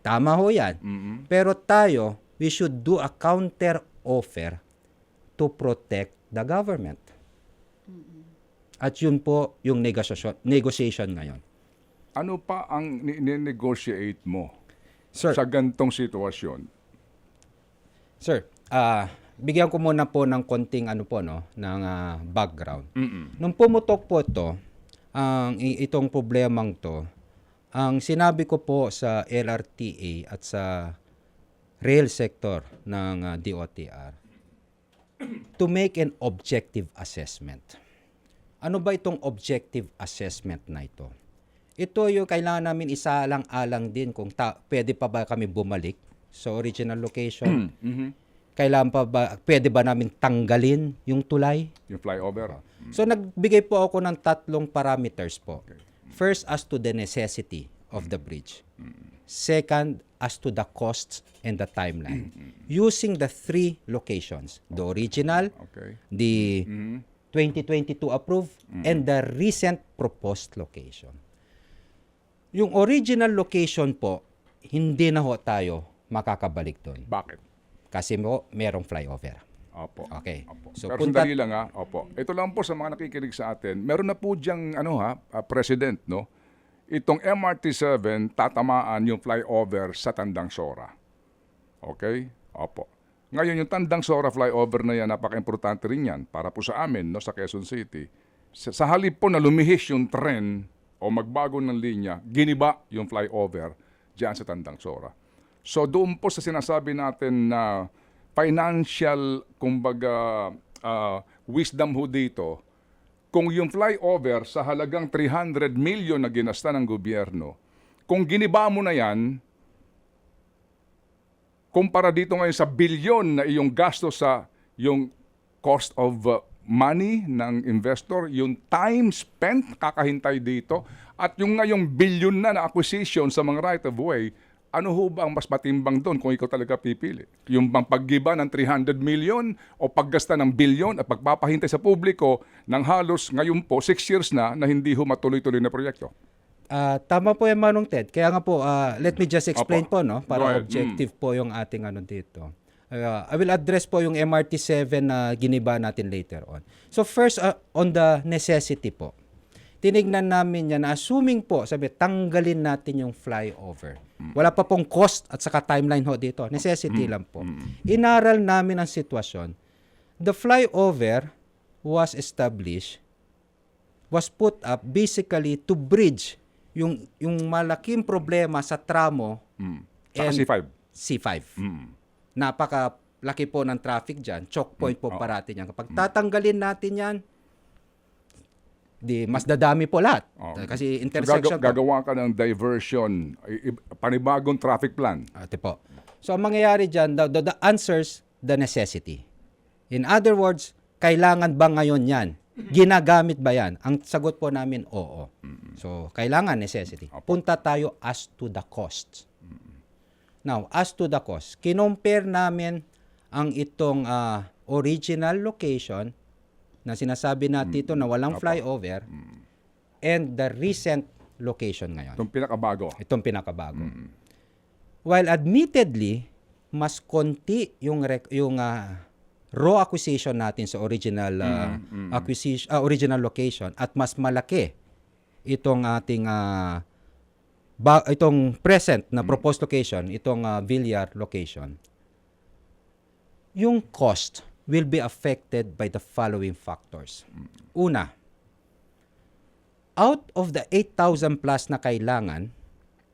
Tama ho yan. Pero tayo, we should do a counter offer to protect the government. At yun po yung negotiation ngayon. Ano pa ang ni-negotiate mo Sir, sa gantong sitwasyon? Sir, bigyan ko muna po ng konting ng background. Nung pumutok po to, itong problemang to, ang sinabi ko po sa LRTA at sa rail sector ng DOTR, to make an objective assessment. Ano ba itong objective assessment na ito? Ito yung kailangan namin isalang-alang din kung pwede pa ba kami bumalik sa original location. Kailangan pa ba, pwede ba namin tanggalin yung tulay? Yung flyover. So nagbigay po ako ng 3 parameters po. First, as to the necessity of the bridge. Second, as to the costs and the timeline. Using the 3 locations, the original, Okay. the 2022 approved, and the recent proposed location. Yung original location po, hindi na ho tayo makakabalik doon. Bakit? Kasi mo, merong flyover. Opo. Okay. Opo. So, Pero sandali lang ha. Opo. Ito lang po sa mga nakikinig sa atin. Meron na po diyang president, no? Itong MRT-7 tatamaan yung flyover sa Tandang Sora. Okay? Opo. Ngayon, yung Tandang Sora flyover na yan, napaka-importante rin yan para po sa amin, no, sa Quezon City. Sa halip po na lumihis yung tren o magbago ng linya, giniba yung flyover dyan sa Tandang Sora. So doon po sa sinasabi natin na financial, kumbaga, wisdom ho dito, kung yung flyover sa halagang 300 million na ginasta ng gobyerno, kung giniba mo na yan, kumpara dito ngayon sa bilyon na iyong gasto sa yung cost of money ng investor, yung time spent kakahintay dito, at yung ngayong bilyon na acquisition sa mga right of way, ano ho ba ang mas matimbang doon kung ikaw talaga pipili? Yung bang paggiba ng 300 million o paggasta ng bilyon at pagpapahintay sa publiko ng halos ngayon po 6 years na hindi ho matuloy-tuloy na proyekto? Tama po yan, Manong Ted. Kaya nga po, let me just explain Opo. po, no? Go Para ahead. objective po yung ating dito. I will address po yung MRT-7 na giniba natin later on. So first, on the necessity po. Tinignan namin yan, assuming po, tanggalin natin yung flyover. Wala pa pong cost at saka timeline ho dito. Necessity lang po. Inaral namin ang sitwasyon. The flyover was established, was put up basically to bridge yung malaking problema sa tramo Saka and C5. C5. Napakalaki po ng traffic dyan. Choke point po parati yan. Kapag tatanggalin natin yan, mas dadami po lahat. Kasi intersection po. Gagawa ka ng diversion, panibagong traffic plan. Ate po. So, ang mangyayari dyan, the answers, the necessity. In other words, kailangan ba ngayon yan? Ginagamit ba yan? Ang sagot po namin, oo. So, kailangan, necessity. Punta tayo as to the cost. Now, as to the cost, kinompare namin ang itong original location na sinasabi natin ito na walang flyover and the recent location ngayon. Itong pinakabago. While admittedly, mas konti yung raw acquisition natin sa original original location at mas malaki itong ating itong present na proposed location, itong Villar location. Yung cost will be affected by the following factors. Una, out of the 8,000 plus na kailangan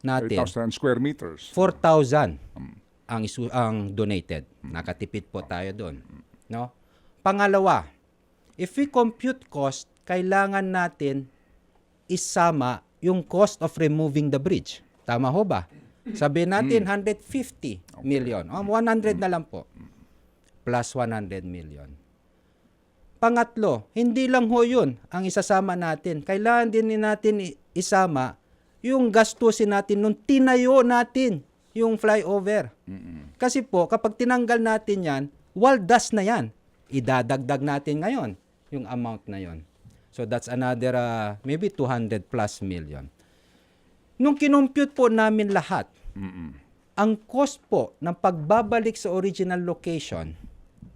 natin, 8,000 square meters. 4,000 ang donated. Nakatipid po tayo doon. No? Pangalawa, if we compute cost, kailangan natin isama yung cost of removing the bridge. Tama ho ba? Sabihin natin 150 million. 100 na lang po. Plus 100 million. Pangatlo, hindi lang ho yun ang isasama natin. Kailangan din natin isama yung gastusin natin nung tinayo natin yung flyover. Kasi po, kapag tinanggal natin yan, waldas na yan. Idadagdag natin ngayon yung amount na yon. So that's another maybe 200 plus million. Nung kinompute po namin lahat, ang cost po ng pagbabalik sa original location,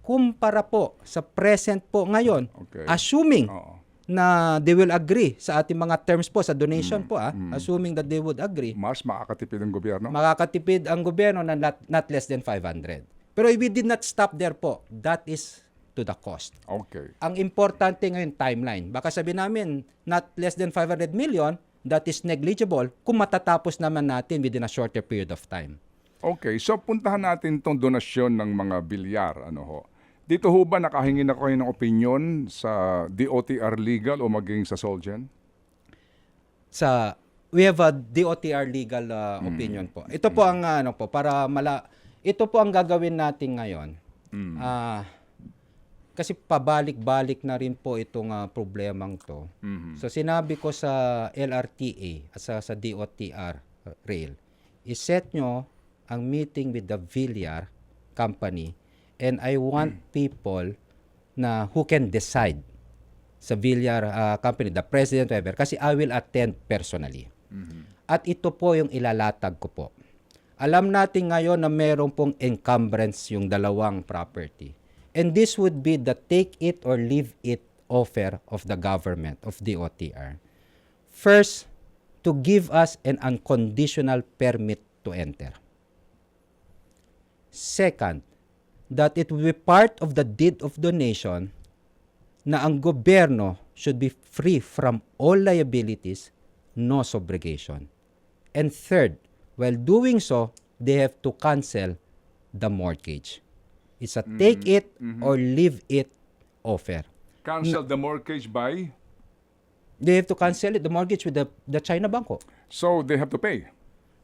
kumpara po sa present po ngayon, assuming na they will agree sa ating mga terms po sa donation po, assuming that they would agree, Mas makakatipid ang gobyerno? makakatipid ang gobyerno na not less than 500. Pero we did not stop there po. That is to the cost. Okay. Ang importante ngayon, timeline. Baka sabi namin, not less than 500 million, that is negligible kung matatapos naman natin within a shorter period of time. Okay, so puntahan natin itong donasyon ng mga bilyar. Ano ho? Dito ho ba nakahingi na kayo ng opinion sa DOTR Legal o maging sa Solgen? We have a DOTR legal opinion po. Ito po ang ito po ang gagawin natin ngayon. Kasi pabalik-balik na rin po itong problemang to. So sinabi ko sa LRTA at sa DOTR rail, iset nyo ang meeting with the Villar company and I want people na who can decide sa Villar company, the president, whatever, kasi I will attend personally. At ito po yung ilalatag ko po. Alam natin ngayon na meron pong encumbrance yung dalawang property. And this would be the take it or leave it offer of the government, of DOTR. First, to give us an unconditional permit to enter. Second, that it will be part of the deed of donation na ang gobyerno should be free from all liabilities, no subrogation. And third, while doing so, they have to cancel the mortgage. It's a take it or leave it offer. Cancel the mortgage by? They have to cancel it, the mortgage with the China Banco. So they have to pay?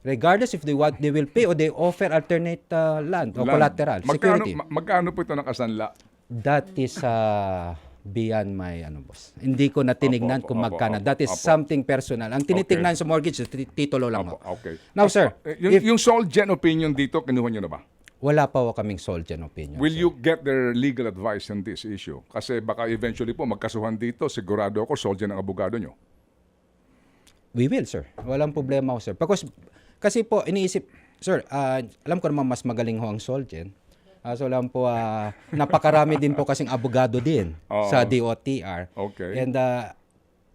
Regardless if they will pay or they offer alternate land or collateral, security. Magkano po ito nakasanla? That is beyond my boss. Hindi ko na tinignan kung magkano. That is something personal. Ang tinitignan sa mortgage, titulo lang mo. Okay. Now, sir, yung Solgen opinion dito, kinuha nyo na ba? wala pa kaming Solgen opinion. Will sir. you get their legal advice on this issue? Kasi baka eventually po magkasuhan dito, sigurado ako Solgen ang abogado nyo. We will, sir. Walang problema ho, sir. Kasi po, iniisip, sir, alam ko naman mas magaling ho ang Solgen. So lang po, napakarami din po kasing abogado din sa DOTR. Okay. And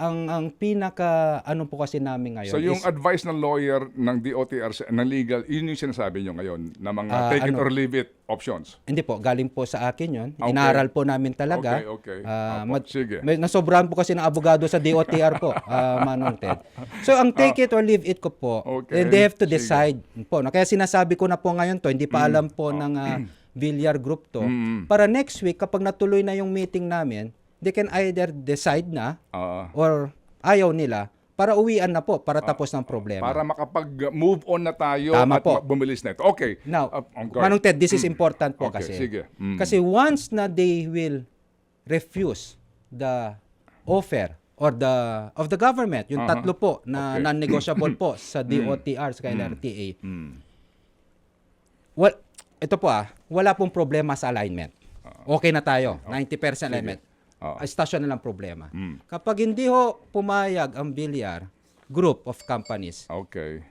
ang pinaka, ano po kasi namin ngayon So yung is, advice ng lawyer ng DOTR, ng legal, yun yung sinasabi nyo ngayon, na mga take it or leave it options? hindi po, galing po sa akin yun. Okay. Inaral po namin talaga. Okay. Sige. Nasobrahan po kasi ng abogado sa DOTR po, Manong Ted. So ang take it or leave it ko po, Okay. and they have to Sige. decide po. Kaya sinasabi ko na po ngayon to, hindi pa alam po ng Villar Group to. Para next week, kapag natuloy na yung meeting namin, they can either decide na or ayaw nila para uwian na po, para tapos ng problema. Para makapag-move on na tayo Tama at po. bumilis na ito. Okay. Now, go Manong ahead. Ted, this is important po Okay, kasi. sige. Kasi once na they will refuse the offer or of the government, yung tatlo po na Okay. non-negotiable po sa DOTR, sa LRTA, well, ito po wala pong problema sa alignment. Okay na tayo, 90% alignment. Stasyon na lang problema. Kapag hindi ho pumayag ang Villar Group of Companies, Okay.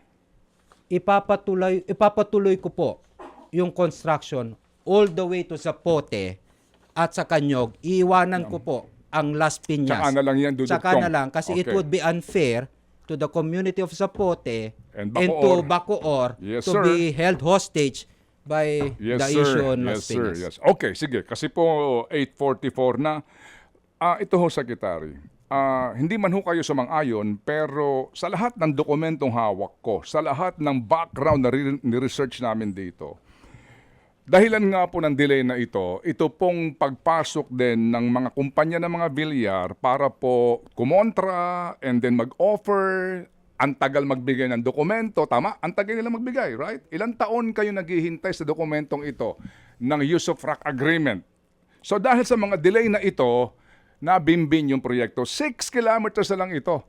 ipapatuloy ko po yung construction all the way to Zapote at sa Kanyog. Iiwanan ko po ang Las Piñas. Tsaka na lang yan, dudugtong. Tsaka na lang kasi it Okay. would be unfair to the community of Zapote And to Bacoor. Bacoor Yes, to sir. be held hostage by the issue on Las Yes, sir. Piñas. Yes. Okay, sige. Kasi po 8:44 na. Ito ho, Secretary. Hindi man ho kayo sumang-ayon, pero sa lahat ng dokumentong hawak ko, sa lahat ng background na ni-research namin dito, dahilan nga po ng delay na ito pong pagpasok din ng mga kumpanya ng mga Villar para po kumontra and then mag-offer. Ang tagal magbigay ng dokumento, tama? Ang tagal nila magbigay, right? Ilang taon kayo naghihintay sa dokumentong ito ng use of rock agreement? So dahil sa mga delay na ito, nabimbin yung proyekto. 6 kilometers na lang ito.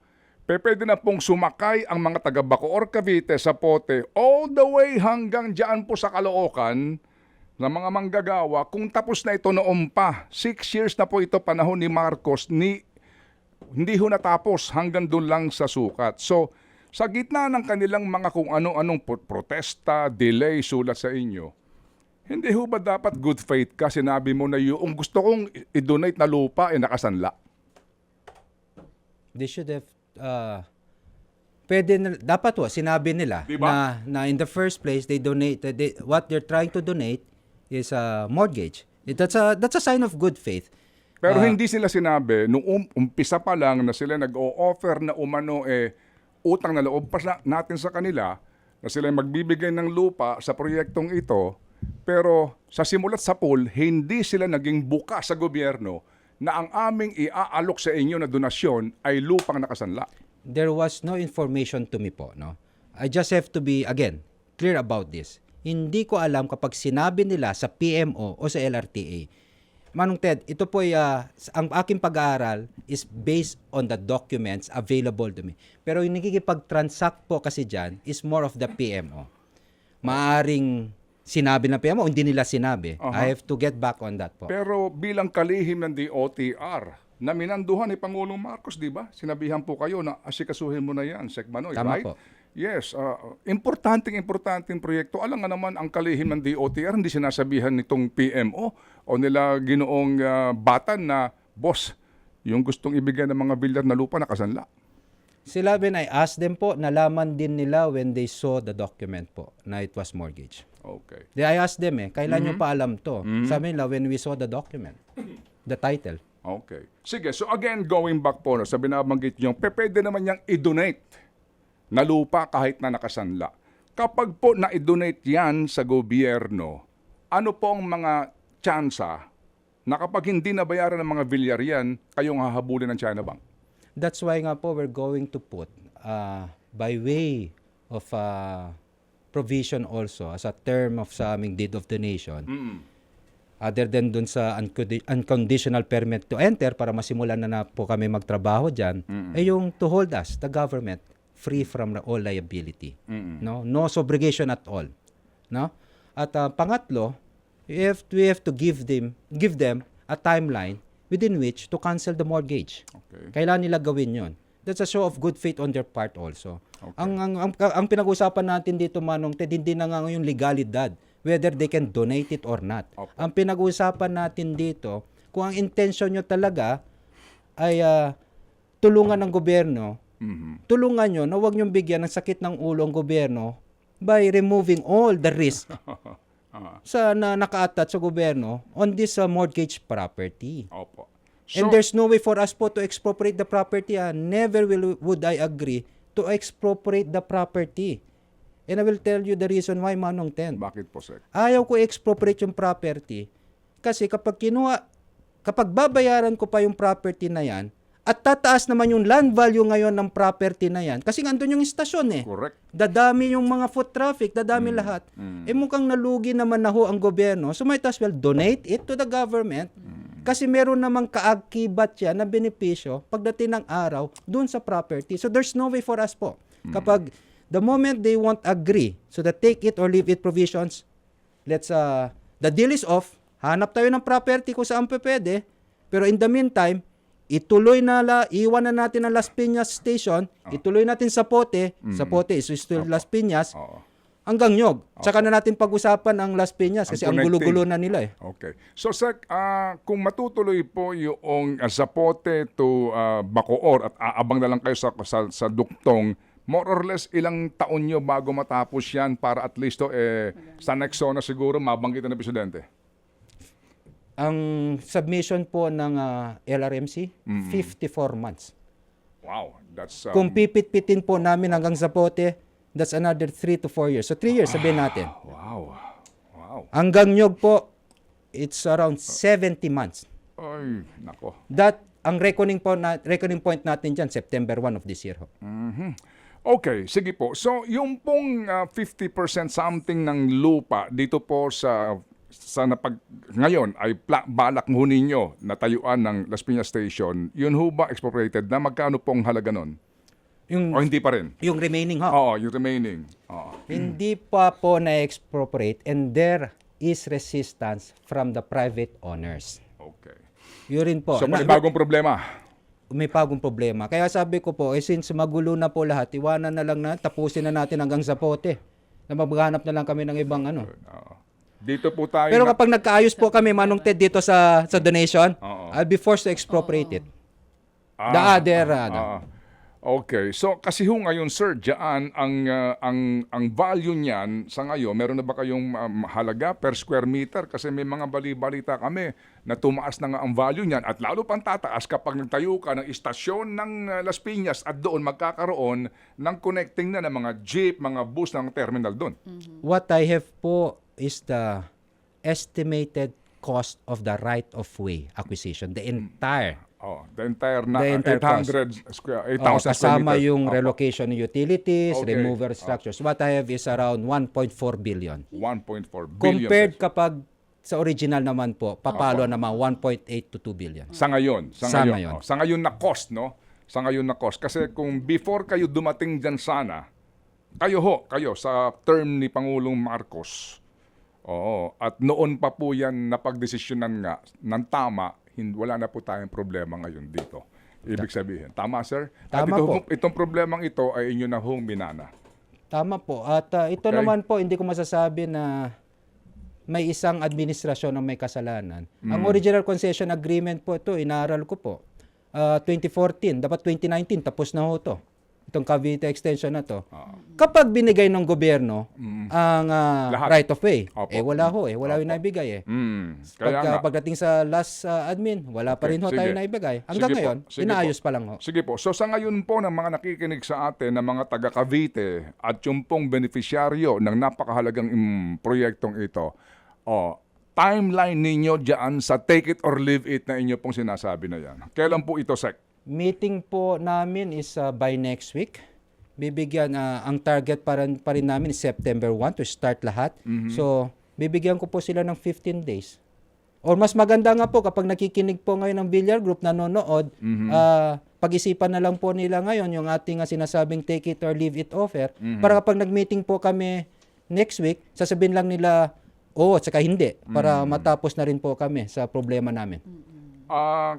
Pwede na pong sumakay ang mga taga Bacoor, Cavite, Zapote, all the way hanggang dyan po sa Caloocan na mga manggagawa. Kung tapos na ito noon pa, 6 years na po ito panahon ni Marcos, hindi ho natapos hanggang doon lang sa sukat. So, sa gitna ng kanilang mga kung ano-anong protesta, delay, sulat sa inyo, hindi ho ba dapat good faith ka? Sinabi mo na yung gusto kong i-donate na lupa nakasanla. They should have dapat sinabi nila Diba? na in the first place they donate what they're trying to donate is a mortgage That's a sign of good faith. Pero hindi sila sinabi, nung umpisa pa lang na sila nag-o-offer na umano utang na loob pa natin sa kanila, na sila magbibigay ng lupa sa proyektong ito, pero sa simulat sa pool, hindi sila naging bukas sa gobyerno na ang aming iaalok sa inyo na donasyon ay lupang nakasanla. There was no information to me po, no? I just have to be, again, clear about this. Hindi ko alam kapag sinabi nila sa PMO o sa LRTA, Manong Ted, ito po ang aking pag-aaral is based on the documents available to me. Pero yung nakikipag-transact po kasi dyan is more of the PMO. Maaring sinabi ng PMO, hindi nila sinabi. I have to get back on that po. Pero bilang kalihim ng DOTR, na minanduhan ni Pangulong Marcos, di ba? Sinabihan po kayo na asikasuhin mo na yan, Sec Manoy, Tama right? po. Yes, importanteng proyekto. Alam nga naman, ang kalihim ng DOTR, hindi sinasabihan nitong PMO o nila ginoong Batan na, boss, yung gustong ibigay ng mga bilyar na lupa nakasanla. Sila when I asked them po, nalaman din nila when they saw the document po na it was mortgage. Okay. I asked them kailan nyo pa alam to? Sabi nila when we saw the document, the title. Okay. Sige, so again, going back po, sa binabanggit nyo, pwede naman niyang i-donate na lupa kahit na nakasanla. Kapag po na-donate yan sa gobyerno, ano po ang mga tsansa na kapag hindi nabayaran ng mga bilyar yan, kayong hahabulin ng China Bank? That's why nga po we're going to put by way of provision also as a term of sa aming deed of donation, other than dun sa unconditional permit to enter para masimulan na po kami magtrabaho dyan, ay yung to hold us, the government, free from all liability. No subrogation at all. No? At pangatlo, we have to give them a timeline within which to cancel the mortgage. Okay. Kailangan nila gawin 'yon. That's a show of good faith on their part also. Okay. Ang pinag-usapan natin dito, Manong Ted, hindi na nga yung legalidad, whether they can donate it or not. Opo. Ang pinag-usapan natin dito, kung ang intention nyo talaga ay tulungan ng gobyerno, tulungan nyo na huwag nyong bigyan ng sakit ng ulo ang gobyerno by removing all the risk sa naka-attach sa gobyerno on this mortgage property. Opo. And there's no way for us po to expropriate the property. Never would I agree to expropriate the property. And I will tell you the reason why, Manong Ted. Bakit po, Sec? Ayaw ko expropriate yung property kasi kapag babayaran ko pa yung property na yan, at tataas naman yung land value ngayon ng property na yan. Kasi andun yung istasyon Correct. Dadami yung mga foot traffic, dadami lahat. Mukhang nalugi naman na ho ang gobyerno. So might as well donate it to the government. Kasi meron namang kaakibat yan na benepisyo pagdating ng araw dun sa property. So there's no way for us po. Kapag the moment they won't agree, so the take it or leave it provisions, the deal is off, hanap tayo ng property kung saan pwede, pero in the meantime, iwan na natin ang Las Piñas Station, ituloy natin Zapote is still Las Piñas, hanggang Nyog. Tsaka na natin pag-usapan ang Las Piñas kasi ang gulo-gulo na nila Okay. So, Sec, kung matutuloy po yung Zapote to Bacoor at aabang na lang kayo sa duktong, more or less ilang taon nyo bago matapos yan para at least sa next zona siguro mabanggit na Presidente? Ang submission po ng LRMC, 54 months. Wow. That's Kung pipit-pitin po namin hanggang Zapote, that's another 3 to 4 years. So 3 years, sabihin natin. Wow. Hanggang Nyog po, it's around 70 months. Ay, nako. Ang reckoning point natin dyan, September 1 of this year. Okay, sige po. So, yung pong 50% something ng lupa dito po sa ngayon ay balak ho ninyo na tayuan ng Las Piñas Station, yun ho ba expropriated na? Magkano pong halaga nun? O hindi pa rin? Yung remaining Oo, yung remaining. Oo. Hindi pa po na-expropriate and there is resistance from the private owners. Okay. Yun rin po. So, bagong problema. May bagong problema. Kaya sabi ko po, since magulo na po lahat, iwanan na lang tapusin na natin hanggang Zapote. Na maghanap na lang kami ng ibang Dito po tayo. Pero kapag nagkaayos po kami, Manong Ted, dito sa donation, I'll be forced to expropriate it. The other, Okay. So kasi ho ngayon sir, diyan ang value niyan sa ngayon, meron na ba kayong halaga per square meter kasi may mga bali-balita kami na tumaas na nga ang value niyan at lalo pang tataas kapag nagtayo ka ng istasyon ng Las Piñas at doon magkakaroon ng connecting na ng mga jeep, mga bus ng terminal doon. What I have po is the estimated cost of the right of way acquisition, the entire Oh, the entire na The entire 800 square 8,000 square kasama meter. yung Opo. relocation ng utilities, Okay. removal structures. What I have is around 1.4 billion. 1.4 billion. Compared kapag sa original naman po, papalo naman 1.8 to 2 billion. Sa ngayon. Sa Sa ngayon. ngayon. Sa ngayon na cost, no? Sa ngayon na cost. Kasi kung before kayo dumating dyan sana, kayo sa term ni Pangulong Marcos, oo, at noon pa po yan napagdesisyonan nga ng tama, wala na po tayong problema ngayon dito. Ibig sabihin. Tama, sir? At Tama po. itong problemang ito ay inyo na hong minana. Tama po. At ito Okay. naman po, hindi ko masasabi na may isang administrasyon ang may kasalanan. Ang original concession agreement po ito, inaaral ko po. 2014, dapat 2019, tapos na ho ito. Itong Cavite extension na to. Kapag binigay ng gobyerno ang Lahat. right of way, Opo. wala ho wala yung naibigay Kaya nga. Pagdating sa last admin, wala pa Okay, rin ho sige. tayo naibigay. Hanggang Sige po, ngayon, sige inaayos po. pa lang ho. Sige po. So sa ngayon po ng mga nakikinig sa atin na mga taga Cavite at yung pong beneficiaryo ng napakahalagang proyektong ito, timeline ninyo dyan sa take it or leave it na inyo pong sinasabi na yan. Kailan po ito, Sec? Meeting po namin is by next week. Bibigyan, ang target pa rin namin is September 1 to start lahat. So, bibigyan ko po sila ng 15 days. Or mas maganda nga po kapag nakikinig po ngayon ng Villar Group, nanonood, pag-isipan na lang po nila ngayon yung ating sinasabing take it or leave it offer. Para kapag nag-meeting po kami next week, sasabihin lang nila, oo, at saka hindi, para matapos na rin po kami sa problema namin.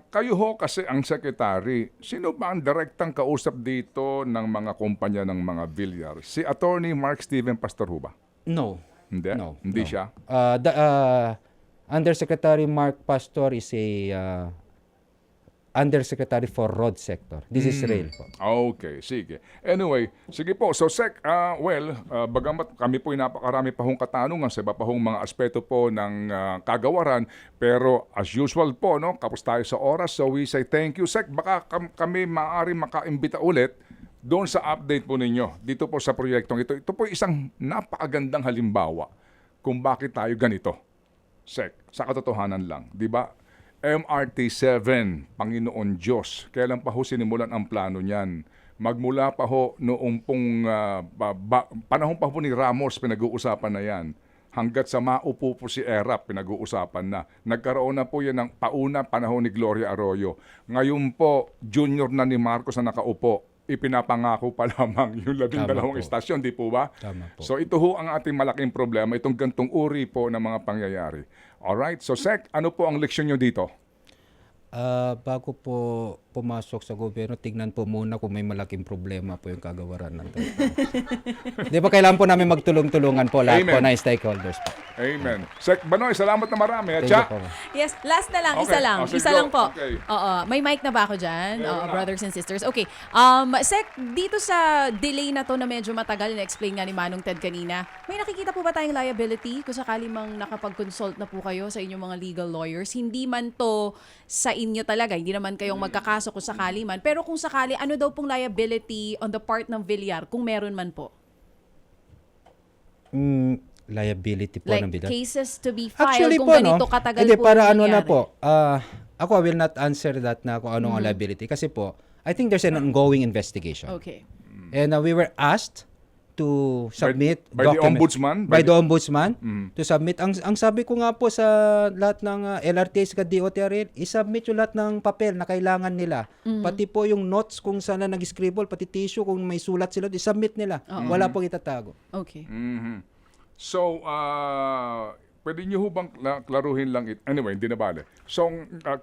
Kayo ho kasi ang secretary, sino ba ang direktang kausap dito ng mga kumpanya ng mga Villar? Si Attorney Mark Steven Pastor ho ba? No. Hindi? No, Hindi no. siya? Undersecretary Mark Pastor is a Undersecretary for Road Sector. This is rail po. Okay, sige. Anyway, sige po. So, Sec, bagamat kami po napakarami pa hong katanungan sa iba pa hong mga aspeto po ng kagawaran, pero as usual po, no, kapos tayo sa oras, so we say thank you, Sec. Baka kami maaari makaimbita ulit doon sa update po ninyo dito po sa proyektong ito. Ito po isang napakagandang halimbawa kung bakit tayo ganito, Sec. Sa katotohanan lang, di ba? MRT-7, Panginoon Diyos. Kailan pa ho sinimulan ang plano niyan? Magmula pa ho noong pong panahon pa ho ni Ramos, pinag-uusapan na yan. Hanggat sa maupo po si Erap, pinag-uusapan na. Nagkaroon na po yan ng panahon ni Gloria Arroyo. Ngayon po, junior na ni Marcos na nakaupo. Ipinapangako pa lamang yung 12 Tama po. istasyon, di po ba? Tama po. So ito ho ang ating malaking problema, itong gantong uri po ng mga pangyayari. Alright, so Sec, ano po ang leksyon nyo dito? Bago po pumasok sa gobyerno, tignan po muna kung may malaking problema po yung kagawaran natin. Di ba kailangan po namin magtulong-tulungan po lahat po Amen. na stakeholders po. Amen. Sec Banoy, salamat na marami. At Thank siya, you po. Yes, last na lang, Okay. isa lang. Oh, sige, Isa go. lang po. Okay. Oo, may mic na ba ako dyan? Meron Oo, na. brothers and sisters. Okay. Sec, dito sa delay na to na medyo matagal, na-explain nga ni Manong Ted kanina, may nakikita po ba tayong liability kung sakali mang nakapag-consult na po kayo sa inyong mga legal lawyers? Hindi man to sa inyo talaga, hindi naman kayong magkakaso kung sakali man. Pero kung sakali, ano daw pong liability on the part ng Villar kung meron man po? Liability po Like ng bidang. cases to be filed Actually kung po, ganito no? katagal Hindi, po para yung ano na nangyari. po. Ako, I will not answer that na kung ano ang liability. Kasi po, I think there's an ongoing investigation. Okay. And we were asked to submit by the documents- ombudsman? by the ombudsman to submit ang sabi ko nga po sa lahat ng LRTs at DOTRL, i-submit yung lahat ng papel na kailangan nila, pati po yung notes kung saan na nag-scribble, pati tissue kung may sulat sila, i-submit nila. Wala pong itatago. Okay. So, pwede nyo ho bang klaruhin lang anyway, hindi na bale. So,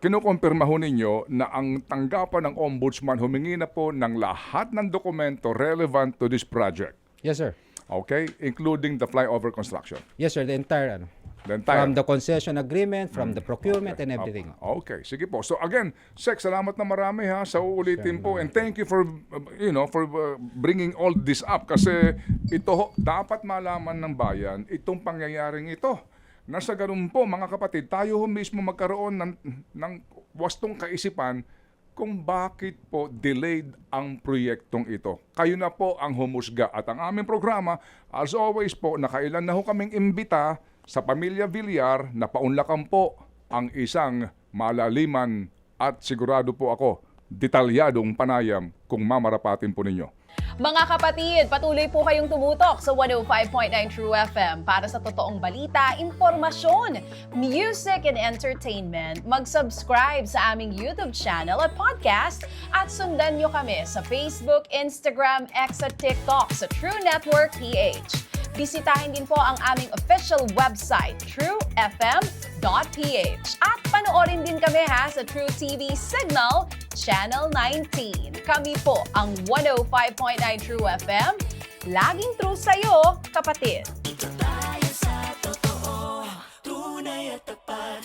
kinukumpirma ho ninyo na ang tanggapan ng ombudsman humingi na po ng lahat ng dokumento relevant to this project. Yes, sir. Okay? Including the flyover construction. Yes, sir. The entire ano. Then tayo. From the concession agreement, from the procurement and everything. Okay, sige po. So again, Sec, salamat na marami ha sa uulitin po, and thank you for bringing all this up, kasi ito dapat malaman ng bayan itong pangyayaring ito. Nasa ganun po mga kapatid, tayo mismo magkaroon ng wastong kaisipan kung bakit po delayed ang proyektong ito. Kayo na po ang humusga, at ang aming programa, as always po, nakailan na ho kaming imbita sa Pamilya Villar na paunlakan po ang isang malaliman at sigurado po ako, detalyadong panayam kung mamarapatin po ninyo. Mga kapatid, patuloy po kayong tumutok sa 105.9 True FM para sa totoong balita, impormasyon, music and entertainment. Mag-subscribe sa aming YouTube channel at podcast, at sundan nyo kami sa Facebook, Instagram, X at TikTok sa True Network PH. Bisitahin din po ang aming official website, truefm.ph. At panoorin din kami sa True TV Signal, Channel 19. Kami po ang 105.9 True FM. Laging true sa'yo, kapatid.